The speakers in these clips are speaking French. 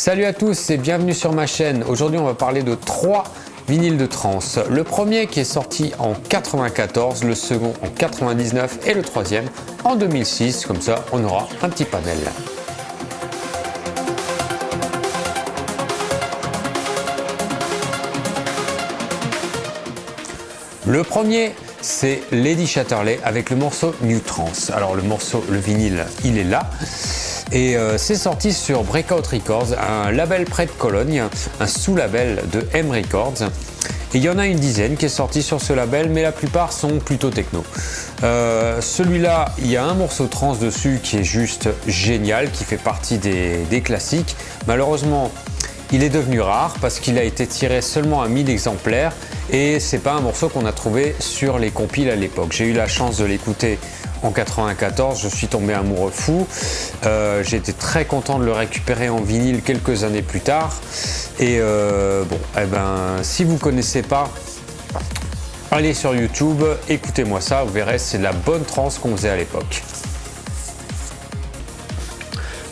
Salut à tous et bienvenue sur ma chaîne. Aujourd'hui on va parler de 3 vinyles de trance. Le premier qui est sorti en 94, le second en 99 et le troisième en 2006. Comme ça on aura un petit panel. Le premier, c'est Lady Chatterley avec le morceau New Trance. Alors le vinyle, il est là. Et c'est sorti sur Breakout Records, un label près de Cologne, un sous-label de M Records. Et il y en a une dizaine qui est sorti sur ce label, mais la plupart sont plutôt techno. Celui-là, il y a un morceau trance dessus qui est juste génial, qui fait partie des classiques. Malheureusement, il est devenu rare parce qu'il a été tiré seulement à 1000 exemplaires et c'est pas un morceau qu'on a trouvé sur les compiles à l'époque. J'ai eu la chance de l'écouter en 94, je suis tombé amoureux fou. J'ai été très content de le récupérer en vinyle quelques années plus tard. Et si vous connaissez pas, allez sur YouTube, écoutez-moi ça, vous verrez, c'est de la bonne trance qu'on faisait à l'époque.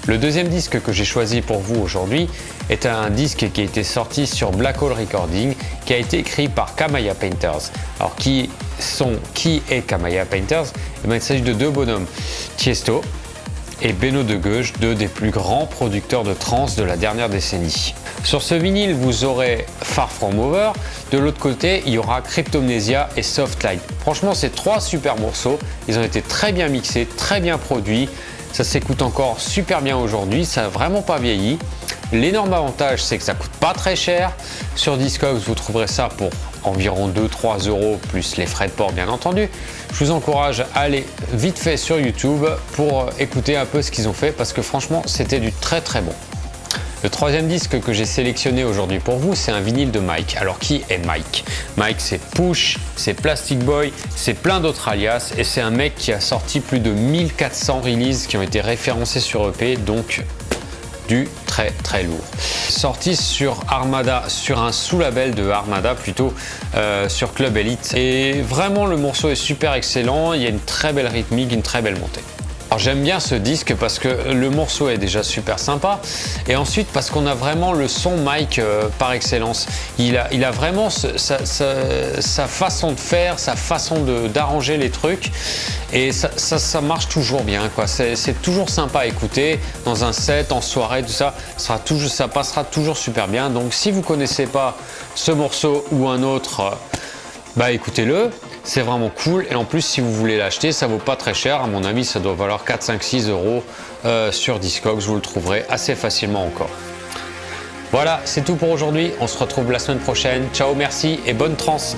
Le deuxième disque que j'ai choisi pour vous aujourd'hui est un disque qui a été sorti sur Black Hole Recording, qui a été écrit par Kamaya Painters. Alors qui est Kamaya Painters? Il s'agit de deux bonhommes, Tiesto et Benno de Gueug, deux des plus grands producteurs de trance de la dernière décennie. Sur ce vinyle, vous aurez Far From Over. De l'autre côté, il y aura Cryptomnesia et Soft Light. Franchement, c'est trois super morceaux. Ils ont été très bien mixés, très bien produits. Ça s'écoute encore super bien aujourd'hui, ça n'a vraiment pas vieilli. L'énorme avantage, c'est que ça coûte pas très cher. Sur Discogs, vous trouverez ça pour environ 2-3 euros plus les frais de port bien entendu. Je vous encourage à aller vite fait sur YouTube pour écouter un peu ce qu'ils ont fait parce que franchement, c'était du très très bon. Le troisième disque que j'ai sélectionné aujourd'hui pour vous, c'est un vinyle de Mike. Alors qui est Mike? Mike, c'est Push, c'est Plastic Boy, c'est plein d'autres alias et c'est un mec qui a sorti plus de 1400 releases qui ont été référencés sur EP, donc du très très lourd. Sorti sur Armada, sur un sous-label de Armada plutôt, sur Club Elite. Et vraiment le morceau est super excellent, il y a une très belle rythmique, une très belle montée. Alors j'aime bien ce disque parce que le morceau est déjà super sympa et ensuite parce qu'on a vraiment le son Mike par excellence. Il a vraiment sa façon de faire, sa façon d'arranger les trucs et ça marche toujours bien, quoi. C'est toujours sympa à écouter dans un set, en soirée, tout ça. Ça passera toujours super bien. Donc si vous connaissez pas ce morceau ou un autre, écoutez-le. C'est vraiment cool et en plus si vous voulez l'acheter ça vaut pas très cher, à mon avis ça doit valoir 4, 5, 6 euros sur Discogs, vous le trouverez assez facilement encore. Voilà, c'est tout pour aujourd'hui, on se retrouve la semaine prochaine, ciao, merci et bonne trance.